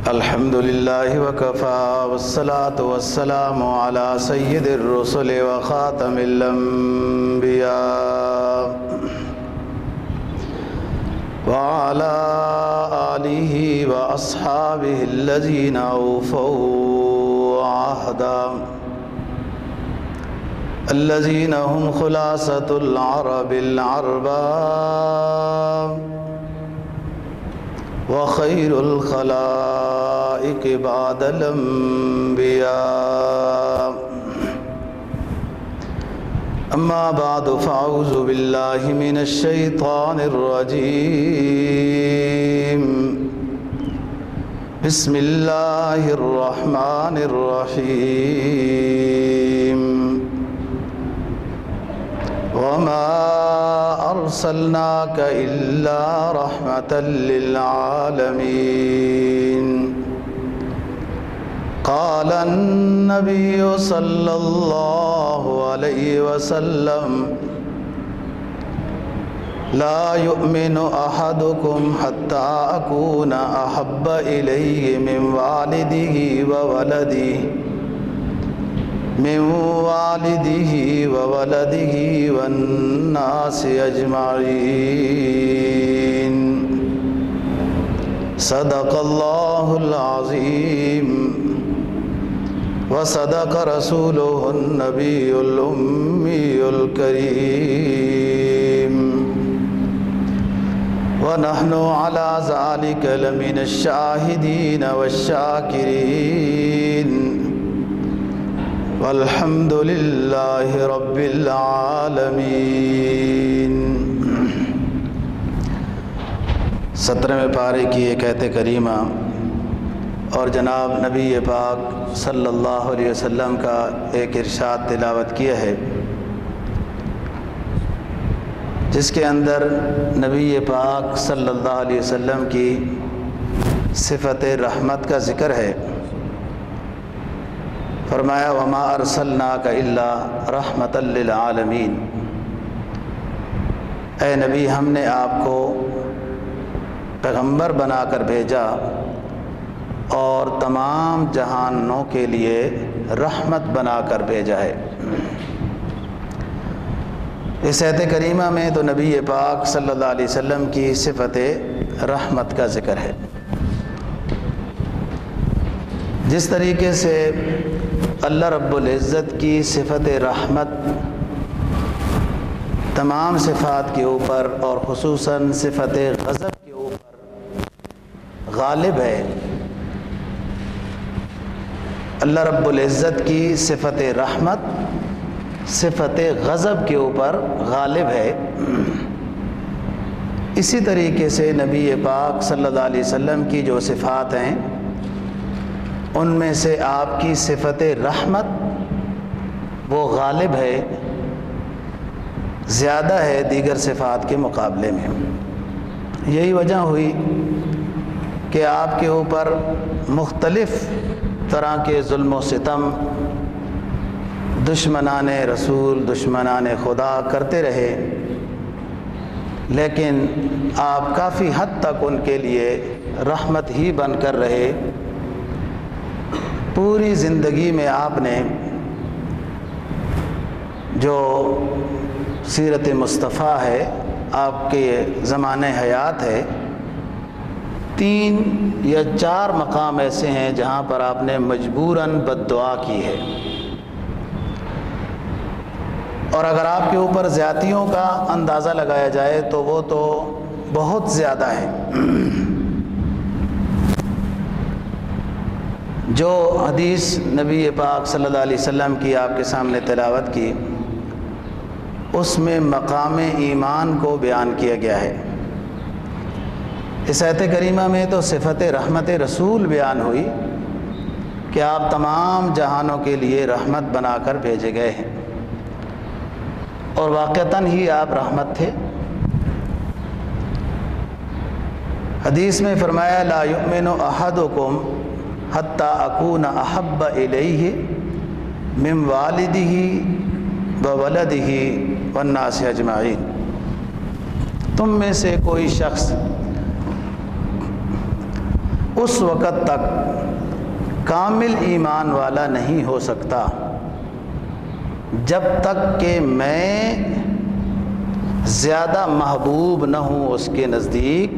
الحمد لله وكفى والصلاة والسلام على سيد الرسل وخاتم الأنبياء وعلى آله وأصحابه الذين أوفوا عهدا الذين هم خلاصة العرب العرباء وخير الخلائق بعد الأنبياء أما بعد فأعوذ بالله من الشيطان الرجيم بسم الله الرحمن الرحيم وما أرسلناك إلا رحمة للعالمين قال النبي صلى الله عليه وسلم لا يؤمن أحدكم حتى أكون أحب إليه من والده وولده والناس أجمعين صدق الله العظيم وصدق رسوله النبي الأمي الكريم ونحن على ذلك لمن الشاهدين والشاكرين والحمد للہ رب العالمین۔ 17ویں پارے کی ایک آیت کریمہ اور جناب نبی پاک صلی اللہ علیہ وسلم کا ایک ارشاد تلاوت کیا ہے، جس کے اندر نبی پاک صلی اللہ علیہ وسلم کی صفت رحمت کا ذکر ہے۔ فرمایا وما ارسلناک الا رحمۃ للعالمین، اے نبی ہم نے آپ کو پیغمبر بنا کر بھیجا اور تمام جہانوں کے لیے رحمت بنا کر بھیجا ہے۔ اس آیت کریمہ میں تو نبی پاک صلی اللہ علیہ وسلم کی صفت رحمت کا ذکر ہے۔ جس طریقے سے اللہ رب العزت کی صفت رحمت تمام صفات کے اوپر اور خصوصاً صفت غضب کے اوپر غالب ہے، اللہ رب العزت کی صفت رحمت صفت غضب کے اوپر غالب ہے، اسی طریقے سے نبی پاک صلی اللہ علیہ وسلم کی جو صفات ہیں ان میں سے آپ کی صفت رحمت وہ غالب ہے، زیادہ ہے دیگر صفات کے مقابلے میں۔ یہی وجہ ہوئی کہ آپ کے اوپر مختلف طرح کے ظلم و ستم دشمنان رسول دشمنان خدا کرتے رہے، لیکن آپ کافی حد تک ان کے لیے رحمت ہی بن کر رہے۔ پوری زندگی میں آپ نے جو سیرت مصطفیٰ ہے، آپ کے زمانہ حیات ہے، 3 یا 4 مقام ایسے ہیں جہاں پر آپ نے مجبوراً بد دعا کی ہے، اور اگر آپ کے اوپر زیادتیوں کا اندازہ لگایا جائے تو وہ تو بہت زیادہ ہے۔ جو حدیث نبی پاک صلی اللہ علیہ وسلم کی آپ کے سامنے تلاوت کی، اس میں مقام ایمان کو بیان کیا گیا ہے۔ اس آیت کریمہ میں تو صفت رحمت رسول بیان ہوئی کہ آپ تمام جہانوں کے لیے رحمت بنا کر بھیجے گئے ہیں، اور واقعتاً ہی آپ رحمت تھے۔ حدیث میں فرمایا لا یؤمن احدکم حتی اکون احب الیہ من والدہ وولدہ والناس اجمعین، تم میں سے کوئی شخص اس وقت تک کامل ایمان والا نہیں ہو سکتا جب تک کہ میں زیادہ محبوب نہ ہوں اس کے نزدیک،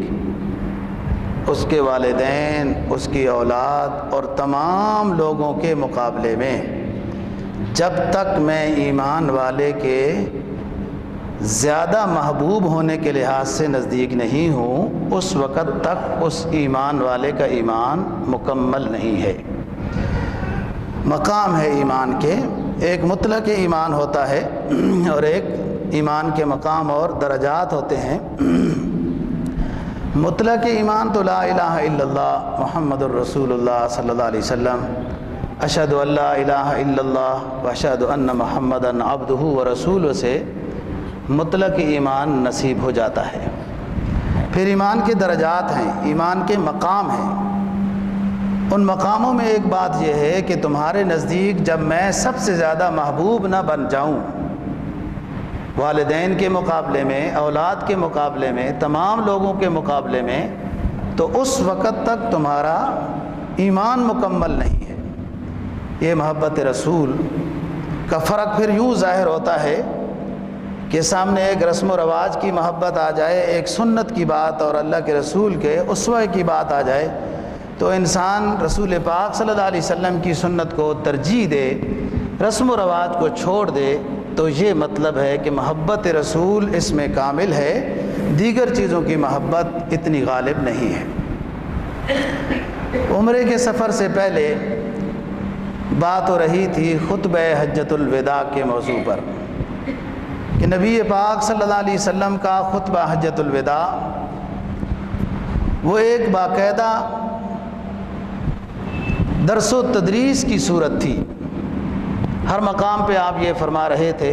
اس کے والدین، اس کی اولاد اور تمام لوگوں کے مقابلے میں۔ جب تک میں ایمان والے کے زیادہ محبوب ہونے کے لحاظ سے نزدیک نہیں ہوں، اس وقت تک اس ایمان والے کا ایمان مکمل نہیں ہے۔ مقام ہے ایمان کے، ایک مطلق ایمان ہوتا ہے اور ایک ایمان کے مقام اور درجات ہوتے ہیں۔ مطلق ایمان تو لا الہ الا اللہ محمد الرسول اللہ صلی اللہ علیہ وسلم، اشہد ان لا الہ الا اللہ و اشہد ان محمدا عبدہ و رسولہ سے مطلق ایمان نصیب ہو جاتا ہے۔ پھر ایمان کے درجات ہیں، ایمان کے مقام ہیں۔ ان مقاموں میں ایک بات یہ ہے کہ تمہارے نزدیک جب میں سب سے زیادہ محبوب نہ بن جاؤں، والدین کے مقابلے میں، اولاد کے مقابلے میں، تمام لوگوں کے مقابلے میں، تو اس وقت تک تمہارا ایمان مکمل نہیں ہے۔ یہ محبت رسول کا فرق پھر یوں ظاہر ہوتا ہے کہ سامنے ایک رسم و رواج کی محبت آ جائے، ایک سنت کی بات اور اللہ کے رسول کے اسوہ کی بات آ جائے، تو انسان رسول پاک صلی اللہ علیہ وسلم کی سنت کو ترجیح دے، رسم و رواج کو چھوڑ دے، تو یہ مطلب ہے کہ محبت رسول اس میں کامل ہے، دیگر چیزوں کی محبت اتنی غالب نہیں ہے۔ عمرے کے سفر سے پہلے بات ہو رہی تھی خطبہ حجۃ الوداع کے موضوع پر کہ نبی پاک صلی اللہ علیہ وسلم کا خطبہ حجۃ الوداع وہ ایک باقاعدہ درس و تدریس کی صورت تھی۔ ہر مقام پہ آپ یہ فرما رہے تھے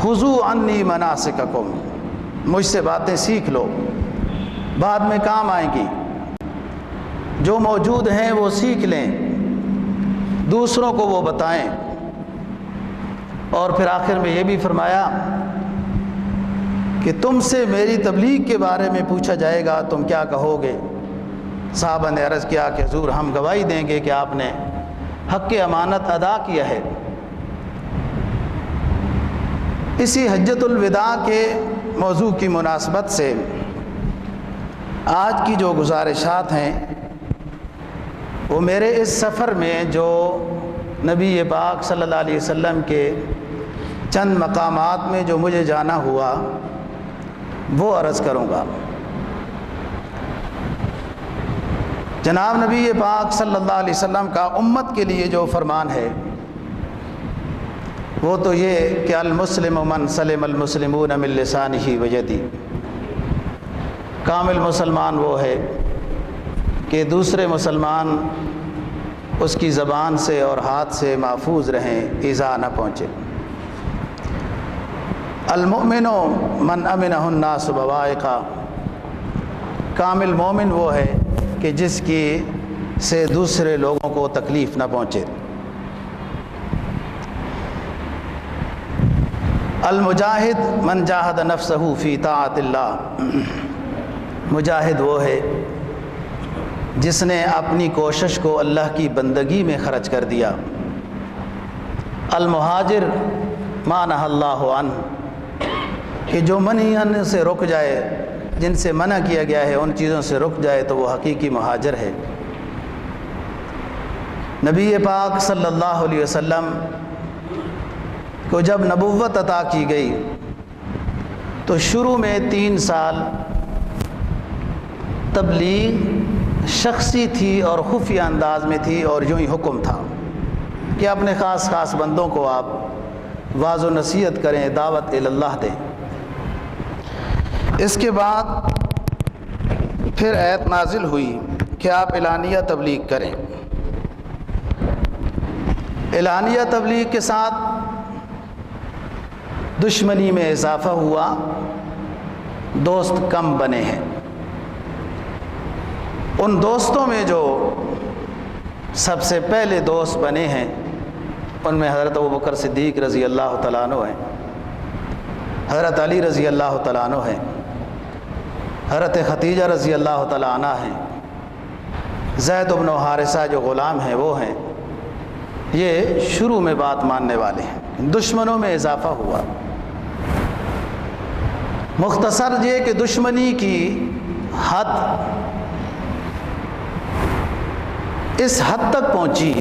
خذوا عنی مناسککم، مجھ سے باتیں سیکھ لو، بعد میں کام آئیں گی، جو موجود ہیں وہ سیکھ لیں، دوسروں کو وہ بتائیں۔ اور پھر آخر میں یہ بھی فرمایا کہ تم سے میری تبلیغ کے بارے میں پوچھا جائے گا، تم کیا کہو گے؟ صحابہ نے عرض کیا کہ حضور ہم گواہی دیں گے کہ آپ نے حق امانت ادا کیا ہے۔ اسی حجۃ الوداع کے موضوع کی مناسبت سے آج کی جو گزارشات ہیں وہ میرے اس سفر میں جو نبی پاک صلی اللہ علیہ وسلم کے چند مقامات میں جو مجھے جانا ہوا وہ عرض کروں گا۔ جناب نبی پاک صلی اللہ علیہ وسلم کا امت کے لیے جو فرمان ہے وہ تو یہ کہ المسلم من سلم المسلمون من لسانہ و یدہ، کامل مسلمان وہ ہے کہ دوسرے مسلمان اس کی زبان سے اور ہاتھ سے محفوظ رہیں، ایذا نہ پہنچے۔ المؤمن من امنہ الناس بوائقہ، کامل مومن وہ ہے کہ جس کی سے دوسرے لوگوں کو تکلیف نہ پہنچے۔ المجاہد من جاہد نفسہ فی طاعت اللہ، مجاہد وہ ہے جس نے اپنی کوشش کو اللہ کی بندگی میں خرچ کر دیا۔ المہاجر ما نہی اللہ عنہ، کہ جو منہی سے رک جائے، جن سے منع کیا گیا ہے ان چیزوں سے رک جائے تو وہ حقیقی مہاجر ہے۔ نبی پاک صلی اللہ علیہ وسلم کو جب نبوت عطا کی گئی تو شروع میں 3 سال تبلیغ شخصی تھی اور خفیہ انداز میں تھی، اور یوں ہی حکم تھا کہ اپنے خاص بندوں کو آپ واعظ و نصیحت کریں، دعوت اللہ دیں۔ اس کے بعد پھر آیت نازل ہوئی کہ آپ اعلانیہ تبلیغ کریں۔ اعلانیہ تبلیغ کے ساتھ دشمنی میں اضافہ ہوا، دوست کم بنے ہیں۔ ان دوستوں میں جو سب سے پہلے دوست بنے ہیں ان میں حضرت ابوبکر صدیق رضی اللہ تعالیٰ عنہ ہیں، حضرت علی رضی اللہ تعالیٰ عنہ ہیں، حضرت خدیجہ رضی اللہ تعالیٰ عنہ ہیں، زید بن حارثہ جو غلام ہیں وہ ہیں، یہ شروع میں بات ماننے والے ہیں۔ دشمنوں میں اضافہ ہوا۔ مختصر یہ کہ دشمنی کی حد اس حد تک پہنچی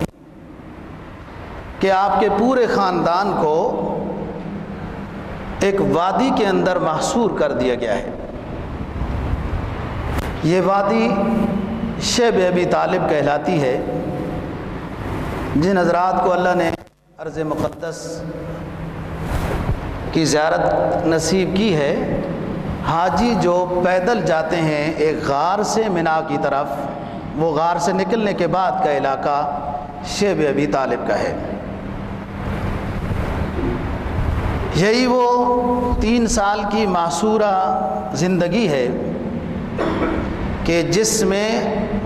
کہ آپ کے پورے خاندان کو ایک وادی کے اندر محصور کر دیا گیا ہے۔ یہ وادی شیب ابی طالب کہلاتی ہے۔ جن حضرات کو اللہ نے ارض مقدس کی زیارت نصیب کی ہے، حاجی جو پیدل جاتے ہیں ایک غار سے منا کی طرف، وہ غار سے نکلنے کے بعد کا علاقہ شیب ابی طالب کا ہے۔ یہی وہ 3 سال کی معصورہ زندگی ہے کہ جس میں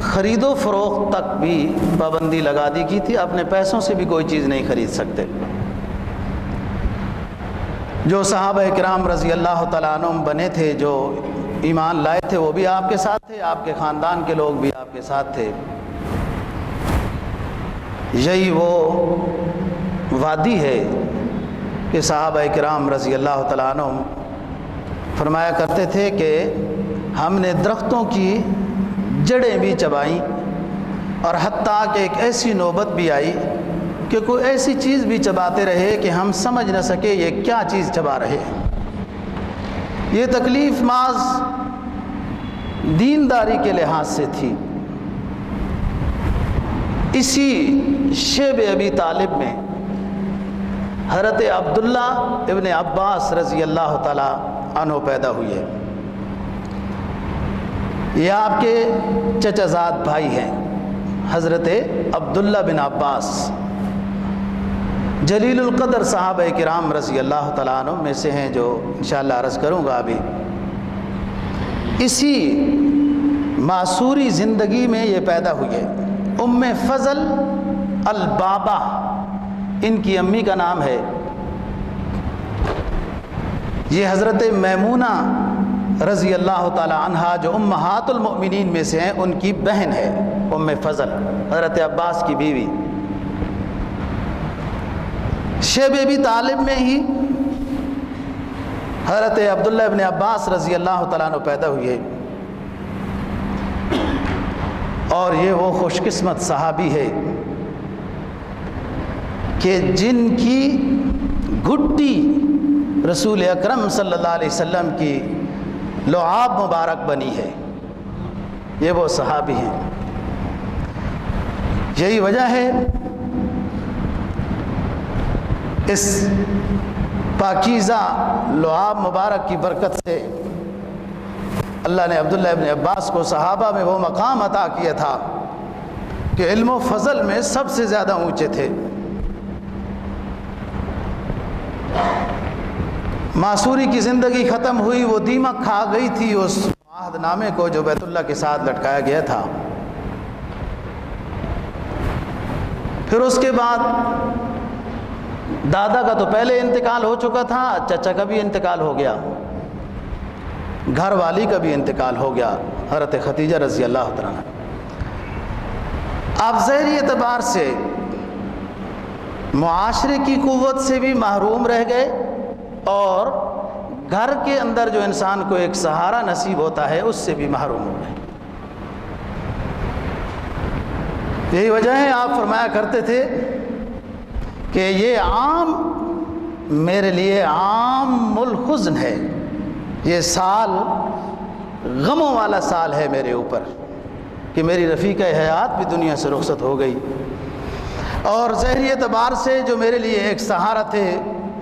خرید و فروخت تک بھی پابندی لگا دی گئی تھی۔ اپنے پیسوں سے بھی کوئی چیز نہیں خرید سکتے۔ جو صحابہ کرام رضی اللہ تعالیٰ عنہم بنے تھے، جو ایمان لائے تھے، وہ بھی آپ کے ساتھ تھے، آپ کے خاندان کے لوگ بھی آپ کے ساتھ تھے۔ یہی وہ وادی ہے کہ صحابہ کرام رضی اللہ تعالیٰ عنہم فرمایا کرتے تھے کہ ہم نے درختوں کی جڑیں بھی چبائیں، اور حتیٰ کہ ایک ایسی نوبت بھی آئی کہ کوئی ایسی چیز بھی چباتے رہے کہ ہم سمجھ نہ سکے یہ کیا چیز چبا رہے ہیں۔ یہ تکلیف محض دینداری کے لحاظ سے تھی۔ اسی شیب ابی طالب میں حضرت عبداللہ ابن عباس رضی اللہ تعالی عنہ پیدا ہوئے۔ یہ آپ کے چچا زاد بھائی ہیں، حضرت عبداللہ بن عباس، جلیل القدر صحابہ کرام رضی اللہ تعالیٰ عنہ میں سے ہیں، جو انشاءاللہ عرض کروں گا ابھی۔ اسی معصوری زندگی میں یہ پیدا ہوئے۔ ام فضل البابا ان کی امی کا نام ہے۔ یہ حضرت میمونہ رضی اللہ تعالی عنہا جو امہات المؤمنین میں سے ہیں، ان کی بہن ہے ام فضل، حضرت عباس کی بیوی۔ شیب ابی طالب میں ہی حضرت عبداللہ ابن عباس رضی اللہ تعالیٰ عنہ پیدا ہوئے، اور یہ وہ خوش قسمت صحابی ہے کہ جن کی گھٹی رسول اکرم صلی اللہ علیہ وسلم کی لعاب مبارک بنی ہے۔ یہ وہ صحابی ہیں۔ یہی وجہ ہے اس پاکیزہ لعاب مبارک کی برکت سے اللہ نے عبداللہ ابن عباس کو صحابہ میں وہ مقام عطا کیا تھا کہ علم و فضل میں سب سے زیادہ اونچے تھے۔ معصوری کی زندگی ختم ہوئی، وہ دیمک کھا گئی تھی اس عہد نامے کو جو بیت اللہ کے ساتھ لٹکایا گیا تھا۔ پھر اس کے بعد دادا کا تو پہلے انتقال ہو چکا تھا، چچا کا بھی انتقال ہو گیا، گھر والی کا بھی انتقال ہو گیا، حضرت خدیجہ رضی اللہ تعالیٰ عنہ۔ آپ ظاہری اعتبار سے معاشرے کی قوت سے بھی محروم رہ گئے، اور گھر کے اندر جو انسان کو ایک سہارا نصیب ہوتا ہے اس سے بھی محروم ہو گئے۔ یہی وجہ ہے آپ فرمایا کرتے تھے کہ یہ عام میرے لیے عام الحزن ہے، یہ سال غموں والا سال ہے میرے اوپر کہ میری رفیقہ حیات بھی دنیا سے رخصت ہو گئی، اور ظاہری اعتبار سے جو میرے لیے ایک سہارا تھے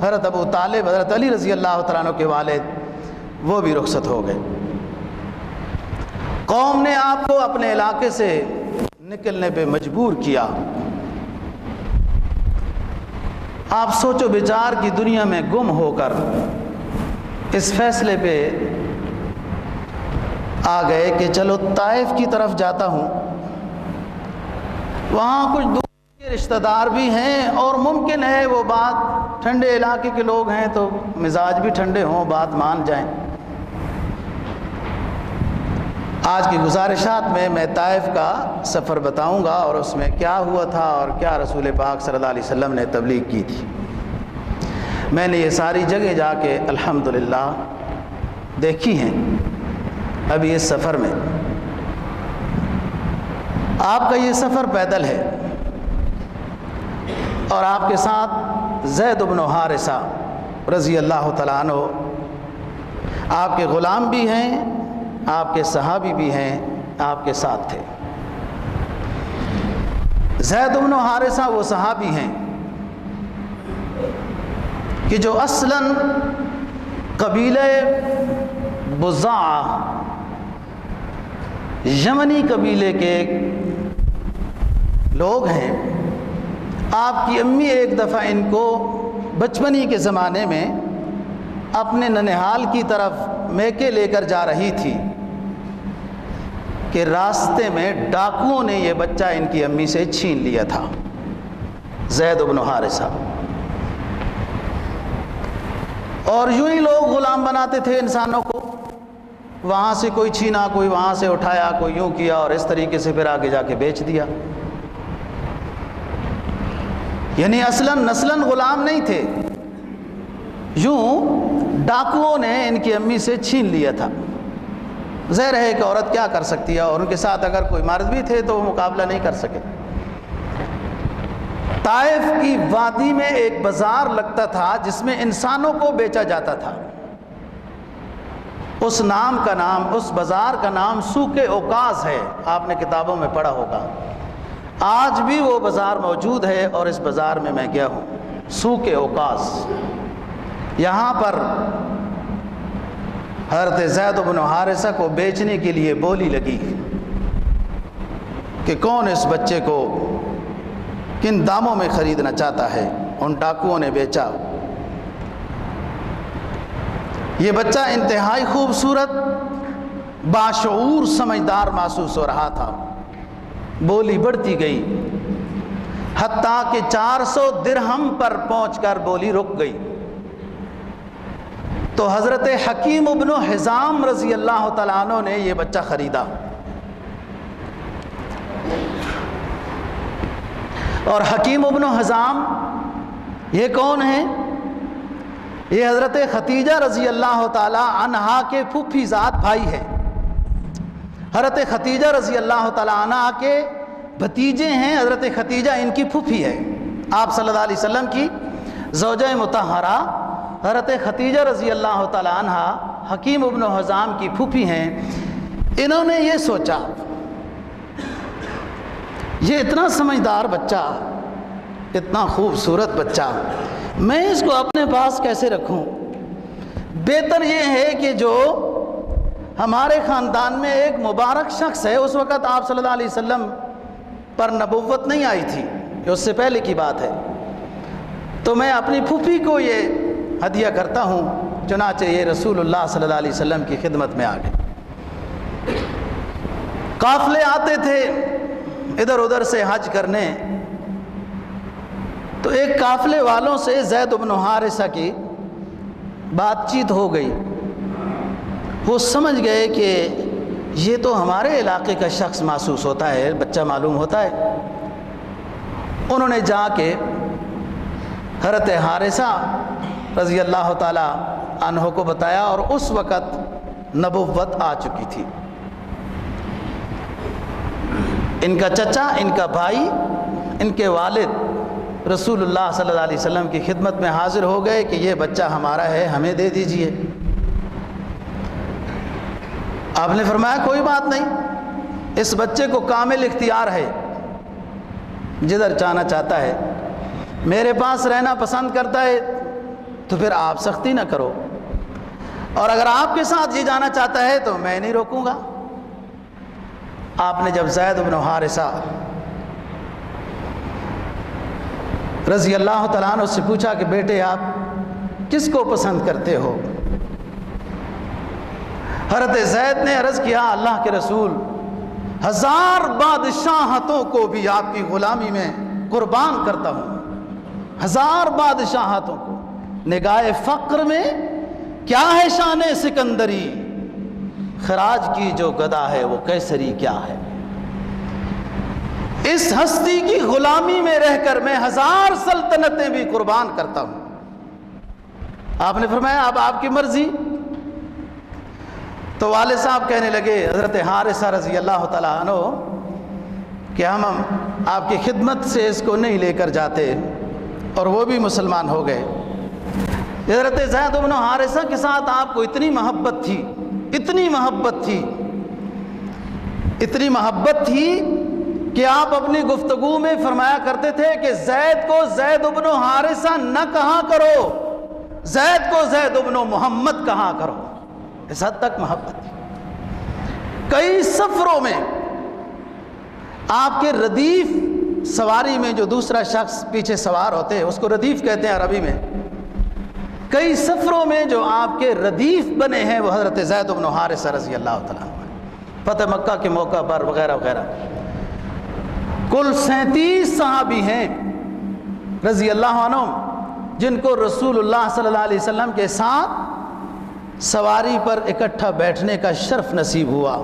حضرت ابو طالب، حضرت علی رضی اللہ تعالیٰ عنہ کے والد، وہ بھی رخصت ہو گئے۔ قوم نے آپ کو اپنے علاقے سے نکلنے پہ مجبور کیا۔ آپ سوچو بچار کی دنیا میں گم ہو کر اس فیصلے پہ آ گئے کہ چلو طائف کی طرف جاتا ہوں، وہاں کچھ دور کے رشتہ دار بھی ہیں، اور ممکن ہے وہ بات، ٹھنڈے علاقے کے لوگ ہیں تو مزاج بھی ٹھنڈے ہوں، بات مان جائیں۔ آج کی گزارشات میں طائف کا سفر بتاؤں گا اور اس میں کیا ہوا تھا اور کیا رسول پاک صلی اللہ علیہ وسلم نے تبلیغ کی تھی۔ میں نے یہ ساری جگہ جا کے الحمدللہ دیکھی ہیں۔ ابھی اس سفر میں آپ کا یہ سفر پیدل ہے اور آپ کے ساتھ زید بن حارثہ رضی اللہ تعالیٰ عنہ آپ کے غلام بھی ہیں، آپ کے صحابی بھی ہیں، آپ کے ساتھ تھے۔ زید بن حارثہ وہ صحابی ہیں کہ جو اصلاً قبیلہ بضاعہ یمنی قبیلے کے لوگ ہیں۔ آپ کی امی ایک دفعہ ان کو بچپنی کے زمانے میں اپنے ننہال کی طرف میکے لے کر جا رہی تھی کہ راستے میں ڈاکوؤں نے یہ بچہ ان کی امی سے چھین لیا تھا، زید بن حارثہ۔ اور یوں ہی لوگ غلام بناتے تھے انسانوں کو، وہاں سے کوئی چھینا، کوئی وہاں سے اٹھایا، کوئی یوں کیا اور اس طریقے سے پھر آگے جا کے بیچ دیا۔ یعنی اصلاً نسلاً غلام نہیں تھے، یوں ڈاکوؤں نے ان کی امی سے چھین لیا تھا۔ ظاہر ہے کہ عورت کیا کر سکتی ہے، اور ان کے ساتھ اگر کوئی مرد بھی تھے تو وہ مقابلہ نہیں کر سکے۔ طائف کی وادی میں ایک بازار لگتا تھا جس میں انسانوں کو بیچا جاتا تھا۔ اس بازار کا نام سوق اوقاز ہے، آپ نے کتابوں میں پڑھا ہوگا۔ آج بھی وہ بازار موجود ہے اور اس بازار میں گیا ہوں، سوق اوقاز۔ یہاں پر حضرت زید بن حارثہ کو بیچنے کے لیے بولی لگی کہ کون اس بچے کو کن داموں میں خریدنا چاہتا ہے۔ ان ڈاکوؤں نے بیچا۔ یہ بچہ انتہائی خوبصورت، باشعور، سمجھدار محسوس ہو رہا تھا۔ بولی بڑھتی گئی حتیٰ کہ 400 درہم پر پہنچ کر بولی رک گئی۔ تو حضرت حکیم ابن حزام رضی اللہ تعالیٰ عنہ نے یہ بچہ خریدا۔ اور حکیم ابن حزام یہ کون ہیں؟ یہ حضرت ختیجہ رضی اللہ تعالیٰ عنہا کے پھوپھی زاد بھائی ہیں۔ حضرت ختیجہ رضی اللہ تعالیٰ عنہ کے بھتیجے ہیں۔ حضرت ختیجہ ان کی پھوپھی ہے۔ آپ صلی اللہ علیہ وسلم کی زوجہ مطہرہ حضرت ختیجہ رضی اللہ تعالیٰ عنہ حکیم ابن حزام کی پھوپھی ہیں۔ انہوں نے یہ سوچا، یہ اتنا سمجھدار بچہ، اتنا خوبصورت بچہ، میں اس کو اپنے پاس کیسے رکھوں؟ بہتر یہ ہے کہ جو ہمارے خاندان میں ایک مبارک شخص ہے، اس وقت آپ صلی اللہ علیہ وسلم پر نبوت نہیں آئی تھی، یہ اس سے پہلے کی بات ہے، تو میں اپنی پھوپھی کو یہ ہدیہ کرتا ہوں۔ چنانچہ یہ رسول اللہ صلی اللہ علیہ وسلم کی خدمت میں آ گئے۔ قافلے آتے تھے ادھر ادھر سے حج کرنے، تو ایک قافلے والوں سے زید بن حارثہ کی بات چیت ہو گئی۔ وہ سمجھ گئے کہ یہ تو ہمارے علاقے کا شخص محسوس ہوتا ہے، بچہ معلوم ہوتا ہے۔ انہوں نے جا کے حضرت حارثہ رضی اللہ تعالی عنہ کو بتایا، اور اس وقت نبوت آ چکی تھی۔ ان کا چچا، ان کا بھائی، ان کے والد رسول اللہ صلی اللہ علیہ وسلم کی خدمت میں حاضر ہو گئے کہ یہ بچہ ہمارا ہے، ہمیں دے دیجئے۔ آپ نے فرمایا کوئی بات نہیں، اس بچے کو کامل اختیار ہے، جدھر جانا چاہتا ہے، میرے پاس رہنا پسند کرتا ہے تو پھر آپ سختی نہ کرو، اور اگر آپ کے ساتھ یہ جانا چاہتا ہے تو میں نہیں روکوں گا۔ آپ نے جب زید بن حارثہ رضی اللہ تعالیٰ عنہ سے پوچھا کہ بیٹے آپ کس کو پسند کرتے ہو، حضرت زید نے عرض کیا اللہ کے رسول، 1000 بادشاہتوں کو بھی آپ کی غلامی میں قربان کرتا ہوں، 1000 بادشاہتوں کو۔ نگاہ فقر میں کیا ہے شان سکندری، خراج کی جو گدا ہے وہ قیصری کیا ہے۔ اس ہستی کی غلامی میں رہ کر میں 1000 سلطنتیں بھی قربان کرتا ہوں۔ آپ نے فرمایا اب آپ کی مرضی۔ تو والد صاحب کہنے لگے حضرت حارثہ رضی اللہ تعالیٰ عنہ کہ ہم آپ کی خدمت سے اس کو نہیں لے کر جاتے، اور وہ بھی مسلمان ہو گئے۔ حضرت زید بن حارثہ کے ساتھ آپ کو اتنی محبت تھی، اتنی محبت تھی، اتنی محبت تھی کہ آپ اپنی گفتگو میں فرمایا کرتے تھے کہ زید کو زید بن حارثہ نہ کہا کرو، زید کو زید بن محمد کہا کرو۔ اس حد تک محبت تھی۔ کئی سفروں میں آپ کے ردیف سواری میں جو دوسرا شخص پیچھے سوار ہوتے ہیں اس کو ردیف کہتے ہیں عربی میں، کئی سفروں میں جو آپ کے ردیف بنے ہیں وہ حضرت زید بن حارثہ رضی اللہ تعالیٰ عنہ، فتح مکہ کے موقع پر وغیرہ وغیرہ۔ کل 37 صحابی ہیں رضی اللہ عنہ جن کو رسول اللہ صلی اللہ علیہ وسلم کے ساتھ سواری پر اکٹھا بیٹھنے کا شرف نصیب ہوا۔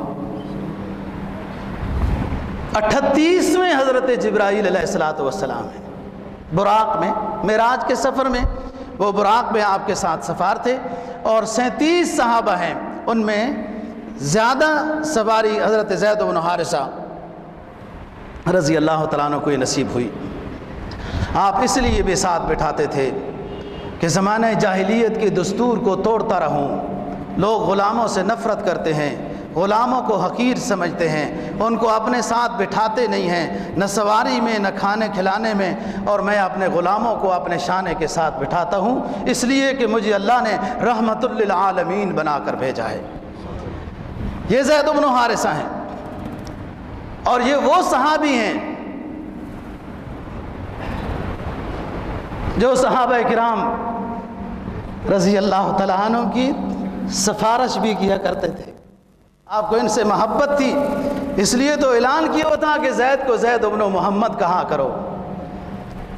38ویں حضرت جبرائیل علیہ السلام ہیں، براق میں، معراج کے سفر میں وہ براق میں آپ کے ساتھ سفار تھے، اور 37 صحابہ ہیں، ان میں زیادہ سواری حضرت زید بن حارثہ رضی اللہ تعالیٰ عنہ کو یہ نصیب ہوئی۔ آپ اس لیے بھی ساتھ بٹھاتے تھے کہ زمانہ جاہلیت کے دستور کو توڑتا رہوں۔ لوگ غلاموں سے نفرت کرتے ہیں، غلاموں کو حقیر سمجھتے ہیں، ان کو اپنے ساتھ بٹھاتے نہیں ہیں، نہ سواری میں نہ کھانے کھلانے میں، اور میں اپنے غلاموں کو اپنے شانے کے ساتھ بٹھاتا ہوں، اس لیے کہ مجھے اللہ نے رحمت للعالمین بنا کر بھیجا ہے۔ یہ زید بن حارثہ ہیں، اور یہ وہ صحابی ہیں جو صحابہ کرام رضی اللہ تعالیٰ عنہ کی سفارش بھی کیا کرتے تھے۔ آپ کو ان سے محبت تھی، اس لیے تو اعلان کیا تھا کہ زید کو زید بن محمد کہا کرو۔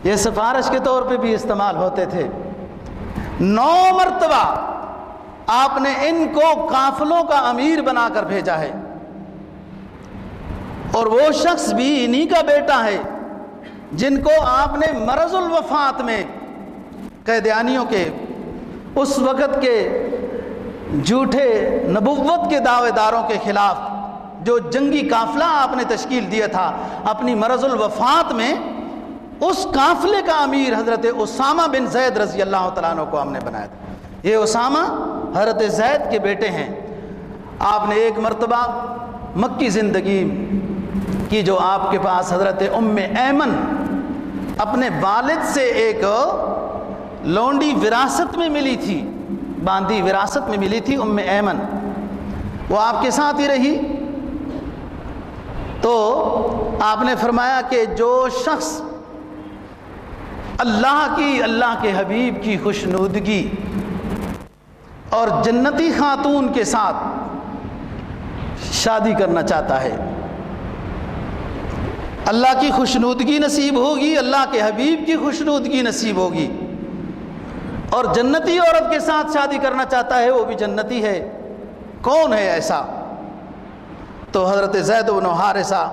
یہ سفارش کے طور پہ بھی استعمال ہوتے تھے۔ 9 مرتبہ آپ نے ان کو قافلوں کا امیر بنا کر بھیجا ہے، اور وہ شخص بھی انہی کا بیٹا ہے جن کو آپ نے مرض الوفات میں قیدیانیوں کے اس وقت کے جھوٹے نبوت کے دعوے داروں کے خلاف جو جنگی قافلہ آپ نے تشکیل دیا تھا، اپنی مرض الوفات میں اس قافلے کا امیر حضرت اسامہ بن زید رضی اللہ تعالیٰ عنہ کو ہم نے بنایا تھا۔ یہ اسامہ حضرت زید کے بیٹے ہیں۔ آپ نے ایک مرتبہ مکی زندگی کی جو آپ کے پاس حضرت ام ایمن اپنے والد سے ایک لونڈی وراثت میں ملی تھی، باندی وراثت میں ملی تھی ام ایمن، وہ آپ کے ساتھ ہی رہی۔ تو آپ نے فرمایا کہ جو شخص اللہ کے حبیب کی خوشنودگی اور جنتی خاتون کے ساتھ شادی کرنا چاہتا ہے، اللہ کی خوشنودگی نصیب ہوگی، اللہ کے حبیب کی خوشنودگی نصیب ہوگی، اور جنتی عورت کے ساتھ شادی کرنا چاہتا ہے وہ بھی جنتی ہے۔ کون ہے ایسا؟ تو حضرت زید بن حارثہ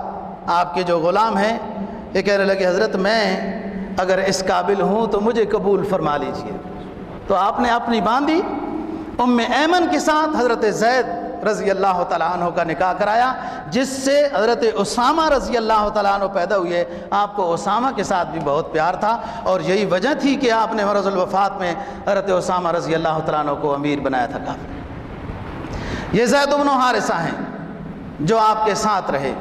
آپ کے جو غلام ہیں یہ کہنے لگے حضرت میں اگر اس قابل ہوں تو مجھے قبول فرما لیجئے۔ تو آپ نے اپنی باندی ام ایمن کے ساتھ حضرت زید رضی اللہ تعالیٰ عنہ کا نکاح کرایا، جس سے حضرت اسامہ رضی اللہ تعالیٰ عنہ پیدا ہوئے۔ آپ کو اسامہ کے ساتھ بھی بہت پیار تھا، اور یہی وجہ تھی کہ آپ نے مرض الوفات میں حضرت اسامہ رضی اللہ تعالیٰ عنہ کو امیر بنایا تھا کافی۔ یہ زید بن حارثہ ہیں جو آپ کے ساتھ رہے۔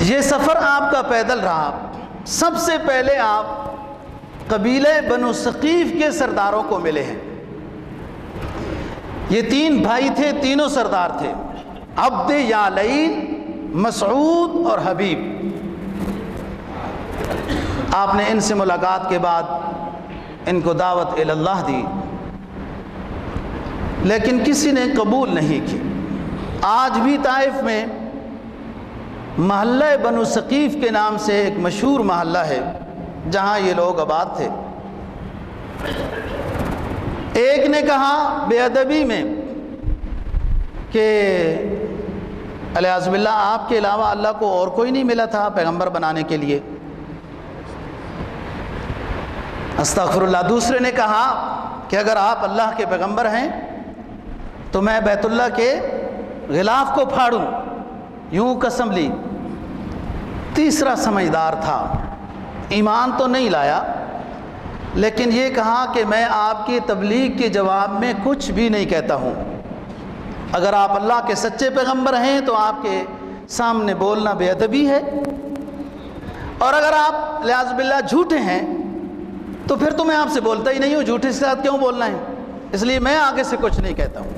یہ سفر آپ کا پیدل رہا۔ سب سے پہلے آپ قبیلہ بنو ثقیف کے سرداروں کو ملے ہیں۔ یہ 3 بھائی تھے، تینوں سردار تھے، عبد یالین، مسعود اور حبیب۔ آپ نے ان سے ملاقات کے بعد ان کو دعوت اللہ دی، لیکن کسی نے قبول نہیں کی۔ آج بھی طائف میں محلہ بنو ثقیف کے نام سے ایک مشہور محلہ ہے جہاں یہ لوگ آباد تھے۔ ایک نے کہا بے ادبی میں کہ الیاذ باللہ آپ کے علاوہ اللہ کو اور کوئی نہیں ملا تھا پیغمبر بنانے کے لیے، استغفر اللہ۔ دوسرے نے کہا کہ اگر آپ اللہ کے پیغمبر ہیں تو میں بیت اللہ کے غلاف کو پھاڑوں، یوں قسم لی۔ تیسرا سمجھدار تھا، ایمان تو نہیں لایا لیکن یہ کہا کہ میں آپ کی تبلیغ کے جواب میں کچھ بھی نہیں کہتا ہوں، اگر آپ اللہ کے سچے پیغمبر ہیں تو آپ کے سامنے بولنا بے ادبی ہے، اور اگر آپ الیاذ باللہ جھوٹے ہیں تو پھر تو میں آپ سے بولتا ہی نہیں ہوں، جھوٹے کے ساتھ کیوں بولنا ہے، اس لیے میں آگے سے کچھ نہیں کہتا ہوں۔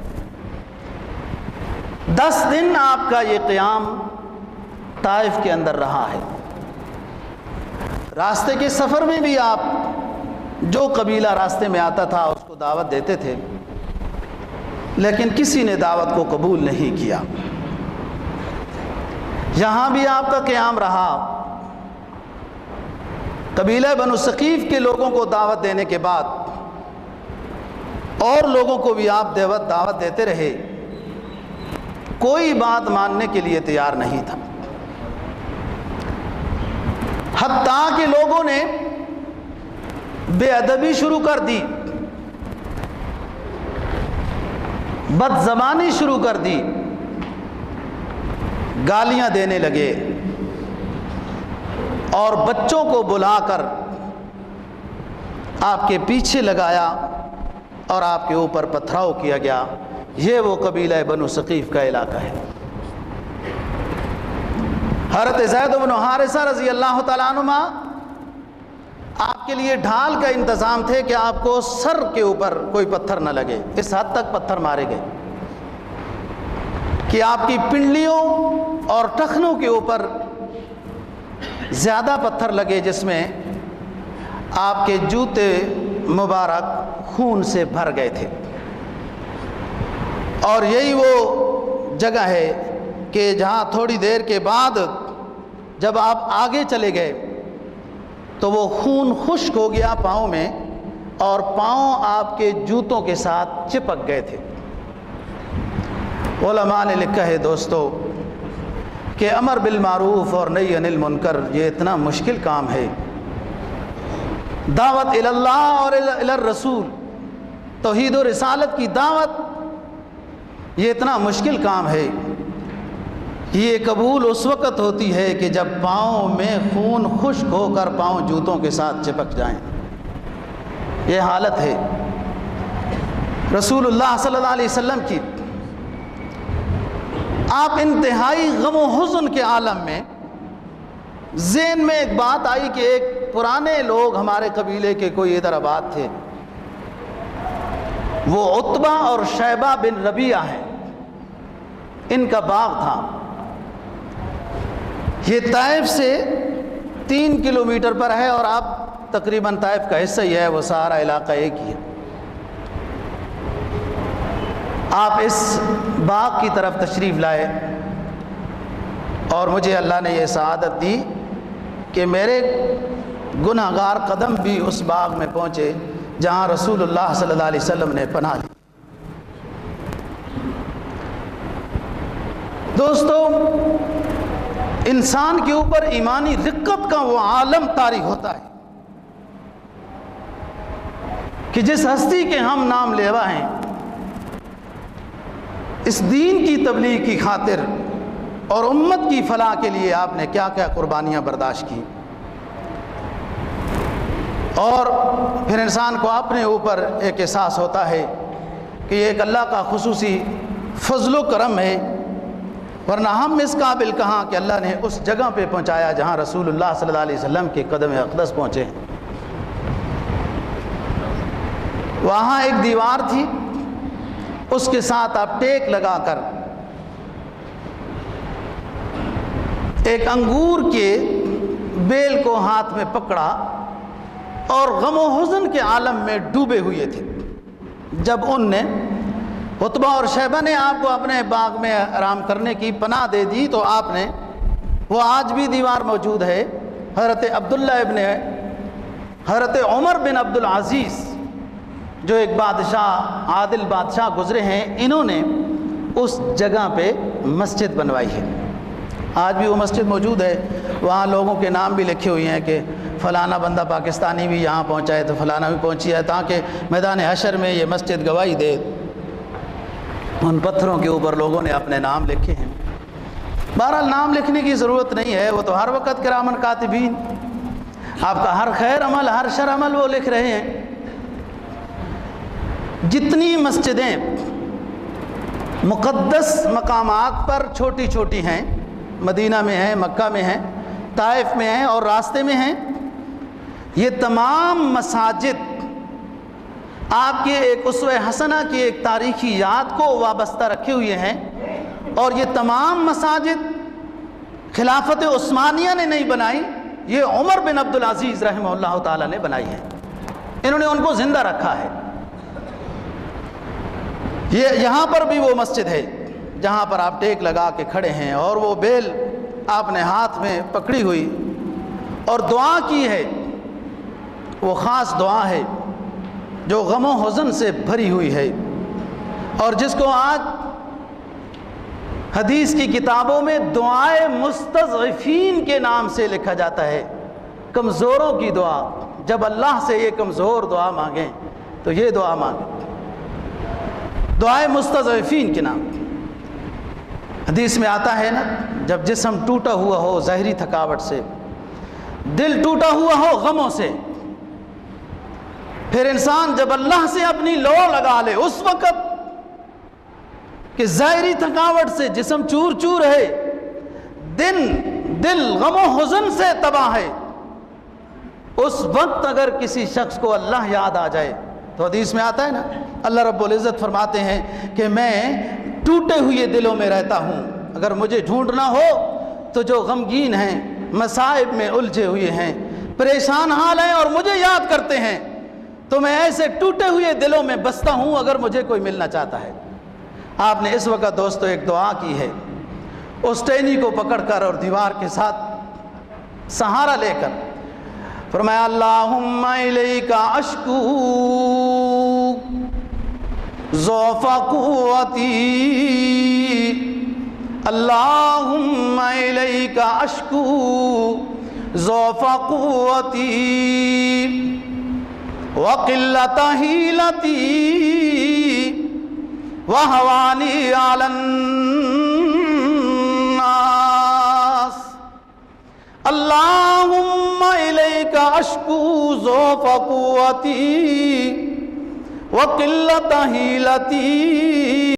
10 دن آپ کا یہ قیام طائف کے اندر رہا ہے۔ راستے کے سفر میں بھی آپ جو قبیلہ راستے میں آتا تھا اس کو دعوت دیتے تھے، لیکن کسی نے دعوت کو قبول نہیں کیا۔ یہاں بھی آپ کا قیام رہا، قبیلہ بنو ثقیف کے لوگوں کو دعوت دینے کے بعد اور لوگوں کو بھی آپ دعوت دیتے رہے، کوئی بات ماننے کے لیے تیار نہیں تھا، حتیٰ کہ لوگوں نے بے ادبی شروع کر دی، بد زبانی شروع کر دی، گالیاں دینے لگے اور بچوں کو بلا کر آپ کے پیچھے لگایا اور آپ کے اوپر پتھراؤ کیا گیا۔ یہ وہ قبیلہ بنو ثقیف کا علاقہ ہے۔ حضرت زید بن حارثہ رضی اللہ تعالیٰ عنہما آپ کے لیے ڈھال کا انتظام تھے کہ آپ کو سر کے اوپر کوئی پتھر نہ لگے، اس حد تک پتھر مارے گئے کہ آپ کی پنڈلیوں اور ٹخنوں کے اوپر زیادہ پتھر لگے، جس میں آپ کے جوتے مبارک خون سے بھر گئے تھے۔ اور یہی وہ جگہ ہے کہ جہاں تھوڑی دیر کے بعد جب آپ آگے چلے گئے تو وہ خون خشک ہو گیا پاؤں میں، اور پاؤں آپ کے جوتوں کے ساتھ چپک گئے تھے۔ علماء نے لکھا ہے دوستو کہ امر بالمعروف اور نہی عن المنکر یہ اتنا مشکل کام ہے، دعوت الی اللہ اور الی الرسول، توحید و رسالت کی دعوت یہ اتنا مشکل کام ہے، یہ قبول اس وقت ہوتی ہے کہ جب پاؤں میں خون خشک ہو کر پاؤں جوتوں کے ساتھ چپک جائیں۔ یہ حالت ہے رسول اللہ صلی اللہ علیہ وسلم کی۔ آپ انتہائی غم و حزن کے عالم میں، ذہن میں ایک بات آئی کہ ایک پرانے لوگ ہمارے قبیلے کے کوئی ادھر آباد تھے، وہ عتبہ اور شیبہ بن ربیعہ ہیں، ان کا باغ تھا، یہ طائف سے 3 کلومیٹر پر ہے، اور آپ تقریباً طائف کا حصہ ہی ہے، وہ سارا علاقہ ایک ہی ہے۔ آپ اس باغ کی طرف تشریف لائے اور مجھے اللہ نے یہ سعادت دی کہ میرے گناہ گار قدم بھی اس باغ میں پہنچے جہاں رسول اللہ صلی اللہ علیہ وسلم نے پناہ لی۔ دوستو، انسان کے اوپر ایمانی رقت کا وہ عالم طاری ہوتا ہے کہ جس ہستی کے ہم نام لیوا ہیں، اس دین کی تبلیغ کی خاطر اور امت کی فلاح کے لیے آپ نے کیا کیا قربانیاں برداشت کی، اور پھر انسان کو اپنے اوپر ایک احساس ہوتا ہے کہ یہ ایک اللہ کا خصوصی فضل و کرم ہے، ورنہ ہم اس قابل کہاں کہ اللہ نے اس جگہ پہ پہنچایا جہاں رسول اللہ صلی اللہ علیہ وسلم کے قدم اقدس پہنچے۔ وہاں ایک دیوار تھی، اس کے ساتھ آپ ٹیک لگا کر ایک انگور کے بیل کو ہاتھ میں پکڑا اور غم و حزن کے عالم میں ڈوبے ہوئے تھے۔ جب ان نے عتبہ اور شیبہ نے آپ کو اپنے باغ میں آرام کرنے کی پناہ دے دی تو آپ نے، وہ آج بھی دیوار موجود ہے، حضرت عمر بن عبد العزیز جو ایک بادشاہ عادل بادشاہ گزرے ہیں، انہوں نے اس جگہ پہ مسجد بنوائی ہے۔ آج بھی وہ مسجد موجود ہے، وہاں لوگوں کے نام بھی لکھے ہوئے ہیں کہ فلانا بندہ پاکستانی بھی یہاں پہنچا ہے تو فلانا بھی پہنچی ہے، تاکہ میدان حشر میں یہ مسجد گواہی دے۔ ان پتھروں کے اوپر لوگوں نے اپنے نام لکھے ہیں۔ بہرحال نام لکھنے کی ضرورت نہیں ہے، وہ تو ہر وقت کرامن کاتبین آپ کا ہر خیر عمل ہر شر عمل وہ لکھ رہے ہیں۔ جتنی مسجدیں مقدس مقامات پر چھوٹی چھوٹی ہیں، مدینہ میں ہیں، مکہ میں ہیں، طائف میں ہیں اور راستے میں ہیں، یہ تمام مساجد آپ کے ایک اسوہ حسنہ کی ایک تاریخی یاد کو وابستہ رکھے ہوئے ہیں، اور یہ تمام مساجد خلافت عثمانیہ نے نہیں بنائی، یہ عمر بن عبدالعزیز رحمہ اللہ تعالیٰ نے بنائی ہے۔ انہوں نے ان کو زندہ رکھا ہے۔ یہ یہاں پر بھی وہ مسجد ہے جہاں پر آپ ٹیک لگا کے کھڑے ہیں، اور وہ بیل آپ نے ہاتھ میں پکڑی ہوئی اور دعا کی ہے، وہ خاص دعا ہے جو غم و حزن سے بھری ہوئی ہے، اور جس کو آج حدیث کی کتابوں میں دعائے مستضعفین کے نام سے لکھا جاتا ہے۔ کمزوروں کی دعا، جب اللہ سے یہ کمزور دعا مانگیں تو یہ دعا مانگیں، دعائے مستضعفین کے نام۔ حدیث میں آتا ہے نا، جب جسم ٹوٹا ہوا ہو ظاہری تھکاوٹ سے، دل ٹوٹا ہوا ہو غموں سے، پھر انسان جب اللہ سے اپنی لو لگا لے، اس وقت کہ ظاہری تھکاوٹ سے جسم چور چور ہے، دل غم و حزن سے تباہ ہے، اس وقت اگر کسی شخص کو اللہ یاد آ جائے تو حدیث میں آتا ہے نا، اللہ رب العزت فرماتے ہیں کہ میں ٹوٹے ہوئے دلوں میں رہتا ہوں، اگر مجھے ڈھونڈنا ہو تو جو غمگین ہیں، مصائب میں الجھے ہوئے ہیں، پریشان حال ہیں اور مجھے یاد کرتے ہیں، تو میں ایسے ٹوٹے ہوئے دلوں میں بستا ہوں اگر مجھے کوئی ملنا چاہتا ہے۔ آپ نے اس وقت دوستو ایک دعا کی ہے، اس ٹہنی کو پکڑ کر اور دیوار کے ساتھ سہارا لے کر فرمایا اللہم الیک اشکو ضعف قوتی، اللہم الیک اشکو ضعف قوتی وقلت حیلتی وہوانی علی الناس، اللہم الیک اشکو ضعف قوتی وقلت حیلتی